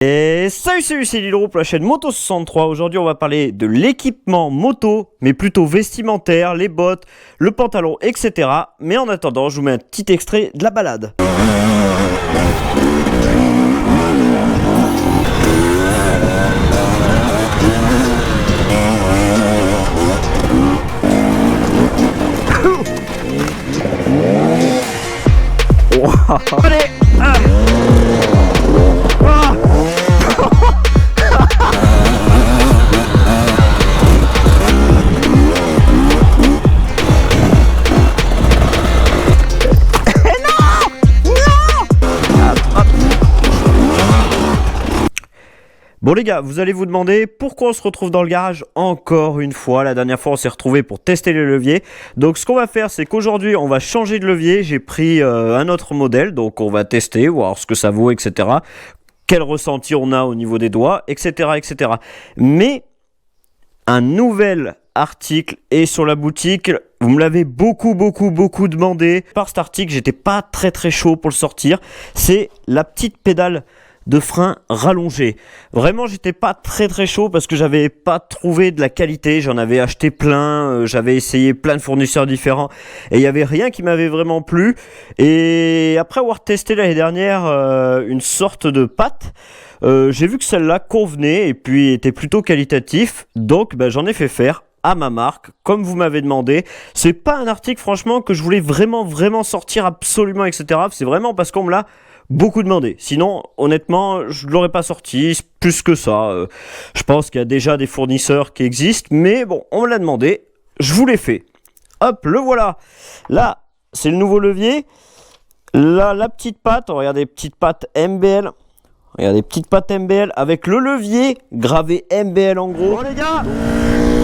Et salut, c'est Lilo pour la chaîne Moto63. Aujourd'hui, on va parler de l'équipement moto, mais plutôt vestimentaire, les bottes, le pantalon, etc. Mais en attendant, je vous mets un petit extrait de la balade. Allez, Bon les gars, vous allez vous demander pourquoi on se retrouve dans le garage encore une fois. La dernière fois on s'est retrouvé pour tester les leviers. Donc ce qu'on va faire, c'est qu'aujourd'hui on va changer de levier. J'ai pris un autre modèle, donc on va tester, voir ce que ça vaut, etc. Quel ressenti on a au niveau des doigts, etc. etc. Mais un nouvel article est sur la boutique. Vous me l'avez beaucoup demandé. Par cet article, j'étais pas très chaud pour le sortir. C'est la petite pédale de frein rallongé. Vraiment, j'étais pas très chaud parce que j'avais pas trouvé de la qualité. J'en avais acheté plein, j'avais essayé plein de fournisseurs différents et il y avait rien qui m'avait vraiment plu. Et après avoir testé l'année dernière une sorte de patte, j'ai vu que celle-là convenait et puis était plutôt qualitatif. Donc j'en ai fait faire à ma marque, comme vous m'avez demandé. C'est pas un article franchement que je voulais vraiment sortir absolument, etc. C'est vraiment parce qu'on me l'a beaucoup demandé. Sinon, honnêtement, je ne l'aurais pas sorti plus que ça. Je pense qu'il y a déjà des fournisseurs qui existent, mais bon, on me l'a demandé, je vous l'ai fait. Hop, le voilà. Là, c'est le nouveau levier. Là, la petite patte, regardez, petite patte MBL. Regardez, petite patte MBL avec le levier gravé MBL en gros. Bon les gars,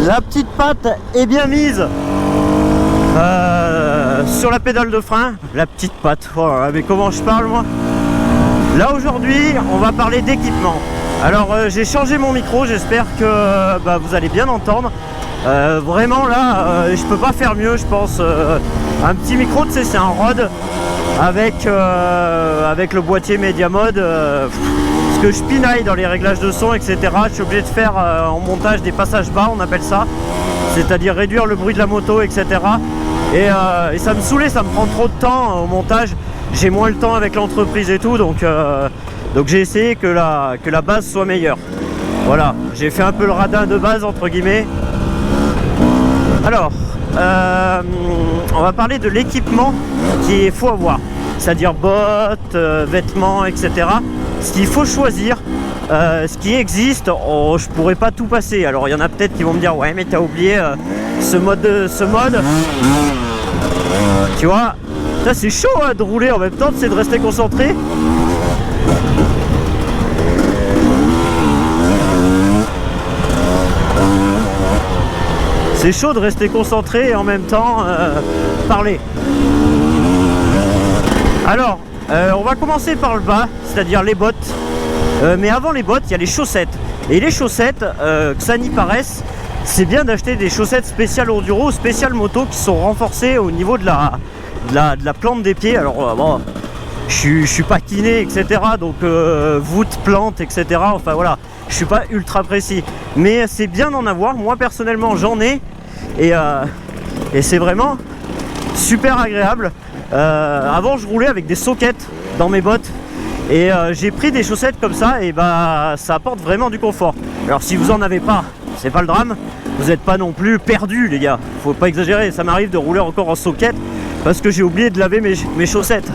la petite patte est bien mise. Sur la pédale de frein, la petite patte. Oh là là, mais comment je parle moi? Là aujourd'hui, on va parler d'équipement. Alors j'ai changé mon micro, j'espère que vous allez bien entendre. Vraiment là, je peux pas faire mieux, je pense. Un petit micro, tu sais, c'est un Rode avec le boîtier Media Mode. Parce que je pinaille dans les réglages de son, etc. Je suis obligé de faire en montage des passages bas, on appelle ça. C'est-à-dire réduire le bruit de la moto, etc. Et ça me saoulait, ça me prend trop de temps au montage. J'ai moins le temps avec l'entreprise et tout, donc j'ai essayé que la base soit meilleure. Voilà, j'ai fait un peu le radin de base entre guillemets. Alors, on va parler de l'équipement qu'il faut avoir, c'est-à-dire bottes, vêtements, etc. Ce qu'il faut choisir, ce qui existe, je pourrais pas tout passer. Alors il y en a peut-être qui vont me dire ouais mais t'as oublié ce mode. Tu vois, ça c'est chaud hein, de rouler en même temps, c'est de rester concentré. C'est chaud de rester concentré et en même temps parler. Alors, on va commencer par le bas, c'est-à-dire les bottes. Mais avant les bottes, il y a les chaussettes. Et les chaussettes, que ça n'y paraisse, c'est bien d'acheter des chaussettes spéciales enduro, spéciales moto qui sont renforcées au niveau de la plante des pieds. Alors bon, je suis pas kiné, etc. Donc voûte, plante, etc. Enfin voilà, je suis pas ultra précis. Mais c'est bien d'en avoir. Moi personnellement, j'en ai. Et c'est vraiment super agréable. Avant, je roulais avec des sockets dans mes bottes. Et j'ai pris des chaussettes comme ça et ça apporte vraiment du confort. Alors si vous en avez pas, c'est pas le drame, vous n'êtes pas non plus perdu les gars, faut pas exagérer. Ça m'arrive de rouler encore en socket parce que j'ai oublié de laver mes chaussettes.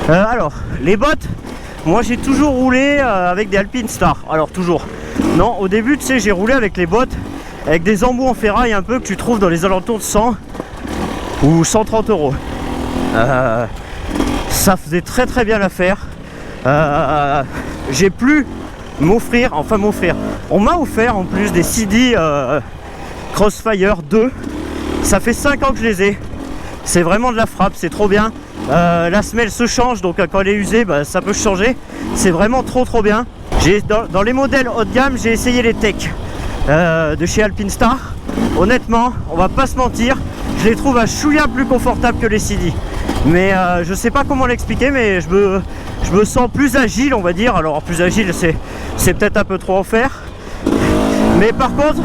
Alors les bottes, moi j'ai toujours roulé avec des Alpinestar. Alors toujours, non, au début tu sais j'ai roulé avec les bottes avec des embouts en ferraille un peu que tu trouves dans les alentours de 100 ou 130 euros. Ça faisait très bien l'affaire. J'ai pu m'offrir, on m'a offert en plus des CD Crossfire 2. Ça fait 5 ans que je les ai. C'est vraiment de la frappe, c'est trop bien. La semelle se change, donc quand elle est usée, ça peut changer. C'est vraiment trop bien. Dans les modèles haut de gamme, j'ai essayé les Tech de chez Alpinestar. Honnêtement, on va pas se mentir, je les trouve un chouïa plus confortables que les CD. Mais je sais pas comment l'expliquer, mais je me sens plus agile, on va dire. Alors plus agile, c'est peut-être un peu trop en faire. Mais par contre,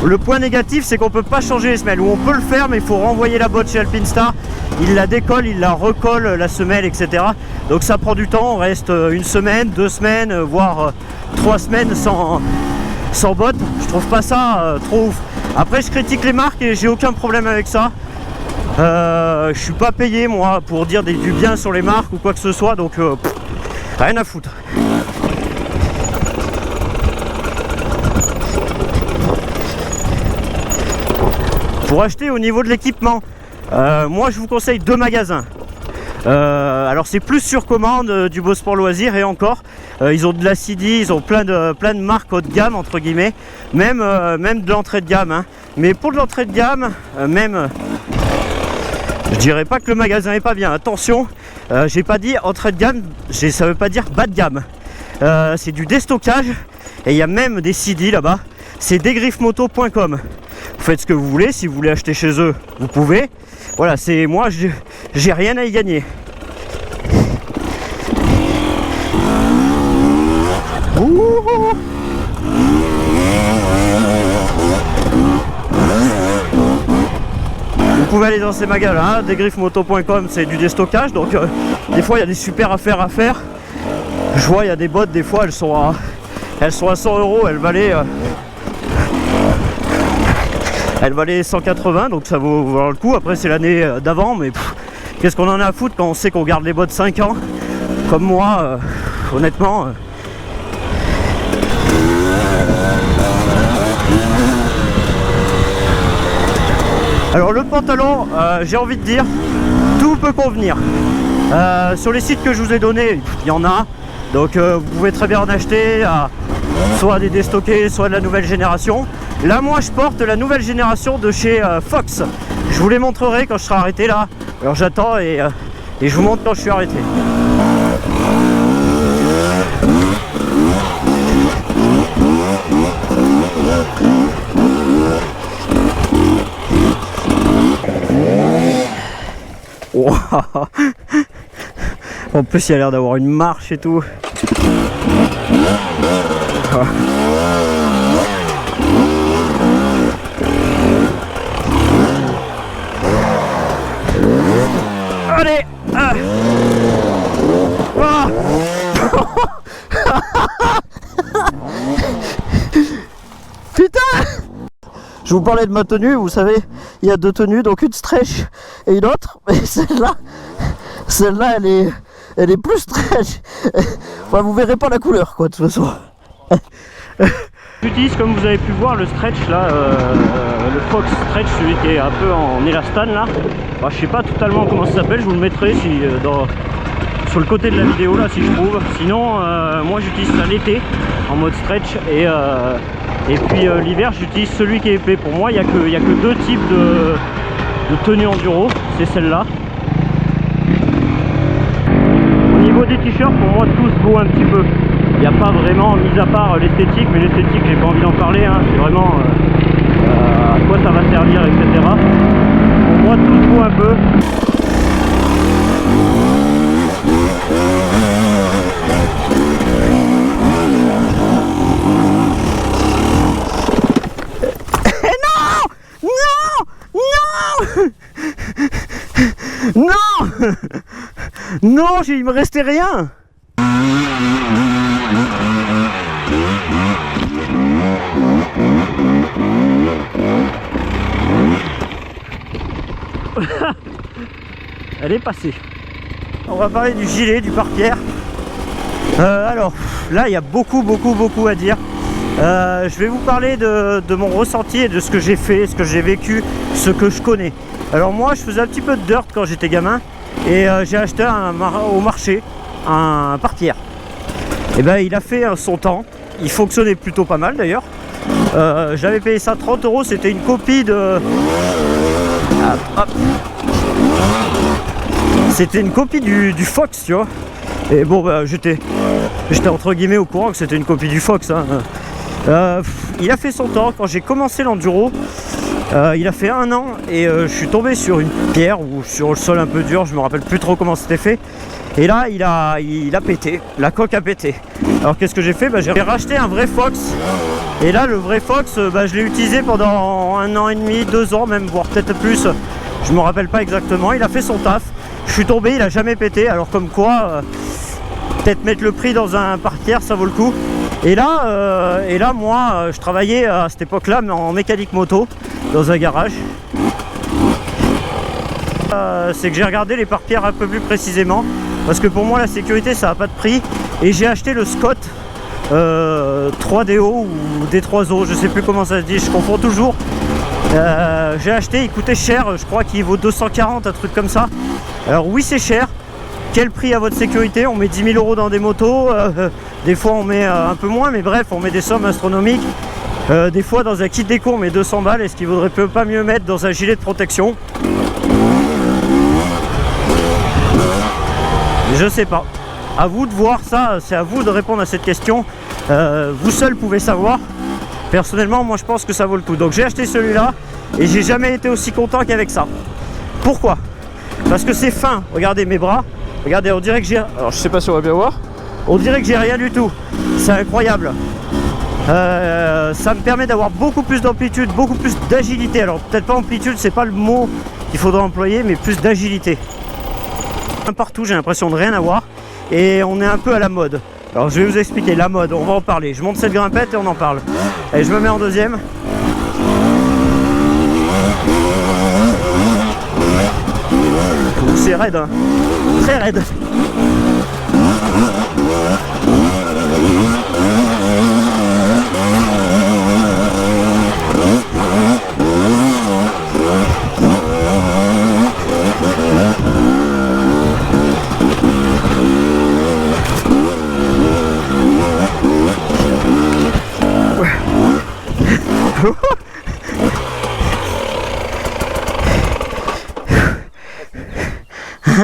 le point négatif, c'est qu'on peut pas changer les semelles. Ou on peut le faire, mais il faut renvoyer la botte chez Alpinestar. Il la décolle, il la recolle, la semelle, etc. Donc ça prend du temps. On reste une semaine, 2 semaines, voire 3 semaines sans botte. Je trouve pas ça trop ouf. Après, je critique les marques et j'ai aucun problème avec ça. Je suis pas payé moi pour dire du bien sur les marques ou quoi que ce soit, donc rien à foutre. Pour acheter au niveau de l'équipement, moi je vous conseille 2 magasins. Alors c'est plus sur commande du Beau Sport Loisir, et encore ils ont de la CD, ils ont plein de marques haut de gamme entre guillemets, même de l'entrée de gamme, hein. Mais pour de l'entrée de gamme, je dirais pas que le magasin est pas bien, attention, j'ai pas dit entrée de gamme, ça veut pas dire bas de gamme. C'est du déstockage, et il y a même des CD là-bas, c'est desgriffesmoto.com. Vous faites ce que vous voulez, si vous voulez acheter chez eux, vous pouvez. Voilà, c'est moi, j'ai rien à y gagner. Ouh. Vous pouvez aller dans ces magasins, hein, desgriffesmoto.com, c'est du déstockage, donc des fois il y a des super affaires à faire. Je vois, il y a des bottes, des fois elles sont à 100 €, elles valaient 180, donc ça vaut valoir le coup. Après c'est l'année d'avant, mais qu'est-ce qu'on en a à foutre quand on sait qu'on garde les bottes 5 ans, comme moi, honnêtement. Alors le pantalon, j'ai envie de dire, tout peut convenir. Sur les sites que je vous ai donnés, il y en a, donc vous pouvez très bien en acheter, soit des déstockés, soit de la nouvelle génération. Là moi je porte la nouvelle génération de chez Fox. Je vous les montrerai quand je serai arrêté là. Alors j'attends et je vous montre quand je suis arrêté. Wow. En plus il a l'air d'avoir une marche et tout. Allez, putain. Je vous parlais de ma tenue, vous savez, il y a 2 tenues, donc une stretch et une autre, mais celle-là elle est plus stretch. Enfin, vous verrez pas la couleur quoi de toute façon. J'utilise, comme vous avez pu voir, le stretch là, le Fox Stretch, celui qui est un peu en élastane là. Enfin, je sais pas totalement comment ça s'appelle, je vous le mettrai si, sur le côté de la vidéo là si je trouve. Sinon moi j'utilise ça l'été en mode stretch, et puis l'hiver j'utilise celui qui est épais. Pour moi il n'y a que 2 types de tenue enduro, c'est celle-là. Au niveau des t-shirts, pour moi tout se vaut un petit peu. Il n'y a pas vraiment, mis à part l'esthétique, mais l'esthétique j'ai pas envie d'en parler, hein. C'est vraiment à quoi ça va servir, etc. Pour moi tout se vaut un peu. Non, non, il me restait rien. Elle est passée. On va parler du gilet, du pare-pierre. Alors là il y a beaucoup à dire. Je vais vous parler de mon ressenti et de ce que j'ai fait, ce que j'ai vécu, ce que je connais. Alors moi je faisais un petit peu de dirt quand j'étais gamin, et j'ai acheté au marché un pare-pierre. Et ben il a fait son temps, il fonctionnait plutôt pas mal d'ailleurs. J'avais payé ça 30 €, c'était une copie de... C'était une copie du Fox, tu vois. Et bon bah, j'étais entre guillemets au courant que c'était une copie du Fox, hein. Il a fait son temps. Quand j'ai commencé l'enduro, Il a fait 1 an et je suis tombé sur une pierre ou sur le sol un peu dur, je me rappelle plus trop comment c'était fait. Et là il a pété, la coque a pété. Alors qu'est-ce que j'ai fait? J'ai racheté un vrai Fox. Et là le vrai Fox, je l'ai utilisé pendant 1 an et demi, 2 ans même, voire peut-être plus. Je me rappelle pas exactement, il a fait son taf. Je suis tombé, il a jamais pété, alors comme quoi peut-être mettre le prix dans un parterre ça vaut le coup. Et là moi je travaillais à cette époque là en mécanique moto dans un garage. C'est que j'ai regardé les pare-pierres un peu plus précisément parce que pour moi la sécurité ça n'a pas de prix et j'ai acheté le Scott 3DO ou D3O, je sais plus comment ça se dit, je confonds toujours. J'ai acheté, il coûtait cher, je crois qu'il vaut 240, un truc comme ça. Alors oui c'est cher. Quel prix à votre sécurité? On met 10 000 € dans des motos, des fois on met un peu moins, mais bref on met des sommes astronomiques. Des fois dans un kit déco on met 200 balles, est-ce qu'il vaudrait pas mieux mettre dans un gilet de protection? Je sais pas, à vous de voir ça, c'est à vous de répondre à cette question. Vous seul pouvez savoir. Personnellement moi je pense que ça vaut le coup, donc j'ai acheté celui-là et j'ai jamais été aussi content qu'avec ça. Pourquoi? Parce que c'est fin, regardez mes bras, regardez, on dirait que j'ai... Alors je sais pas si on va bien voir, on dirait que j'ai rien du tout, c'est incroyable. Ça me permet d'avoir beaucoup plus d'amplitude, beaucoup plus d'agilité. Alors peut-être pas amplitude, c'est pas le mot qu'il faudra employer, mais plus d'agilité. Partout j'ai l'impression de rien avoir et on est un peu à la mode. Alors je vais vous expliquer la mode, on va en parler. Je monte cette grimpette et on en parle. Allez, je me mets en deuxième. C'est raide, hein. Très raide.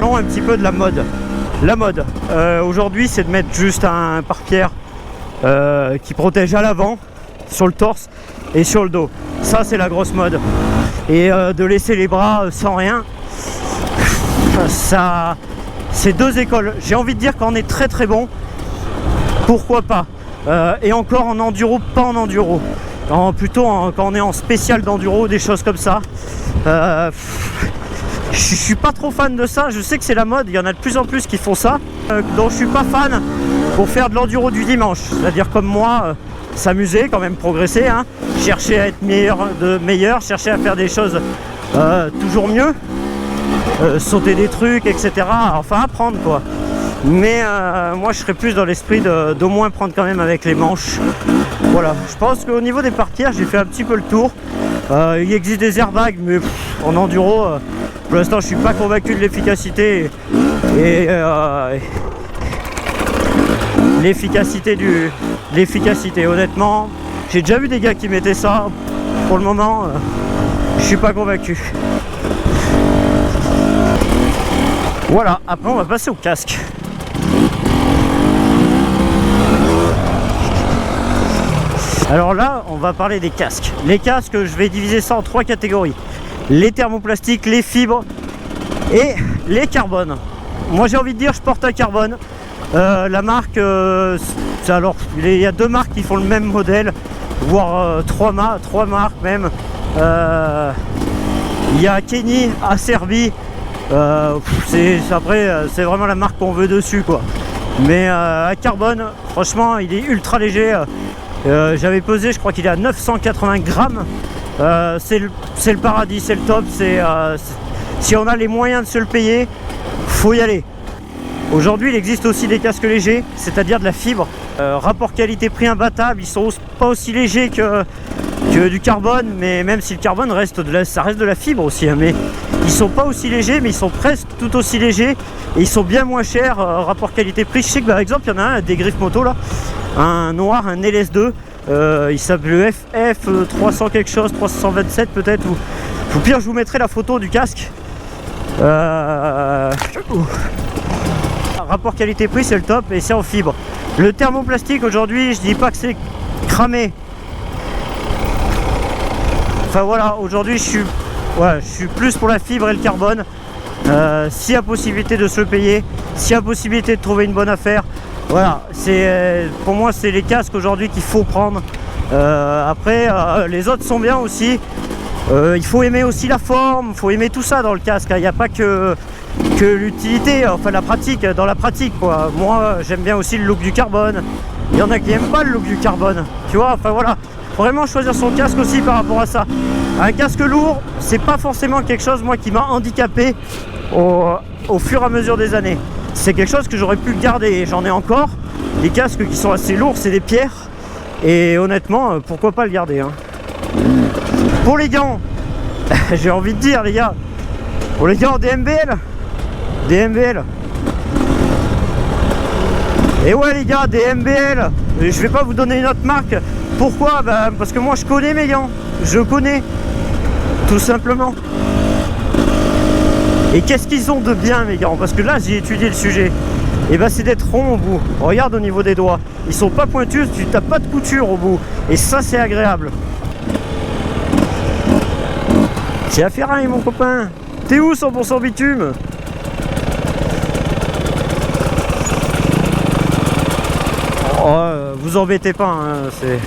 Non, un petit peu de la mode. La mode, aujourd'hui, c'est de mettre juste un pare-pierre qui protège à l'avant, sur le torse et sur le dos. Ça, c'est la grosse mode. Et de laisser les bras sans rien, ça, c'est deux écoles. J'ai envie de dire qu'on est très très bon. Pourquoi pas? Et encore en enduro, pas en enduro. Plutôt quand on est en spécial d'enduro, des choses comme ça. Je suis pas trop fan de ça, je sais que c'est la mode, il y en a de plus en plus qui font ça, donc je suis pas fan pour faire de l'enduro du dimanche, c'est-à-dire comme moi, s'amuser, quand même progresser, hein, chercher à être meilleur, chercher à faire des choses toujours mieux, sauter des trucs, etc. Enfin apprendre quoi. Mais moi je serais plus dans l'esprit d'au moins prendre quand même avec les manches. Voilà, je pense qu'au niveau des pare-pierres, j'ai fait un petit peu le tour. Il existe des airbags, mais en enduro, pour l'instant, je suis pas convaincu de l'efficacité et l'efficacité. Honnêtement, j'ai déjà vu des gars qui mettaient ça. Pour le moment, je suis pas convaincu. Voilà, après on va passer au casque. Alors là, on va parler des casques. Les casques, je vais diviser ça en 3 catégories. Les thermoplastiques, les fibres et les carbones. Moi j'ai envie de dire, je porte un carbone. La marque, alors il y a 2 marques qui font le même modèle, voire 3 marques même. Il y a Kenny, Acerbi. Après, c'est vraiment la marque qu'on veut dessus quoi. Mais un carbone, franchement, il est ultra léger. J'avais pesé, je crois qu'il est à 980 grammes. C'est le paradis, c'est le top. Si on a les moyens de se le payer, faut y aller. Aujourd'hui, il existe aussi des casques légers, c'est-à-dire de la fibre. Rapport qualité-prix imbattable, ils sont pas aussi légers que du carbone, mais même si le carbone ça reste de la fibre aussi. Hein, mais ils sont pas aussi légers, mais ils sont presque tout aussi légers et ils sont bien moins chers. Rapport qualité-prix, je sais que par exemple, il y en a un des griffes moto là, un noir, un LS2. Il s'appelle le FF 300 quelque chose, 327 peut-être, ou pire je vous mettrai la photo du casque. Rapport qualité-prix c'est le top et c'est en fibre. Le thermoplastique aujourd'hui, je dis pas que c'est cramé, Enfin voilà, aujourd'hui je suis plus pour la fibre et le carbone. S'il y a possibilité de se le payer, s'il y a possibilité de trouver une bonne affaire, voilà, pour moi c'est les casques aujourd'hui qu'il faut prendre. Après les autres sont bien aussi. Il faut aimer aussi la forme, il faut aimer tout ça dans le casque. Il n'y a pas que l'utilité, enfin la pratique, dans la pratique quoi. Moi j'aime bien aussi le look du carbone. Il y en a qui n'aiment pas le look du carbone, tu vois, enfin voilà. Faut vraiment choisir son casque aussi par rapport à ça. Un casque lourd, c'est pas forcément quelque chose moi qui m'a handicapé au fur et à mesure des années. C'est quelque chose que j'aurais pu garder et j'en ai encore. Des casques qui sont assez lourds, c'est des pierres. Et honnêtement, pourquoi pas le garder hein. Pour les gants, j'ai envie de dire les gars, pour les gants DMBL. Et ouais les gars, DMBL. Je vais pas vous donner une autre marque. Pourquoi? Parce que moi je connais mes gants. Je connais. Tout simplement. Et qu'est-ce qu'ils ont de bien mes gants? Parce que là j'ai étudié le sujet. Et c'est d'être rond au bout. Regarde au niveau des doigts. Ils sont pas pointus, tu n'as pas de couture au bout. Et ça c'est agréable. C'est à Ferraille mon copain. T'es où 100% bitume? Oh, vous embêtez pas, hein, c'est...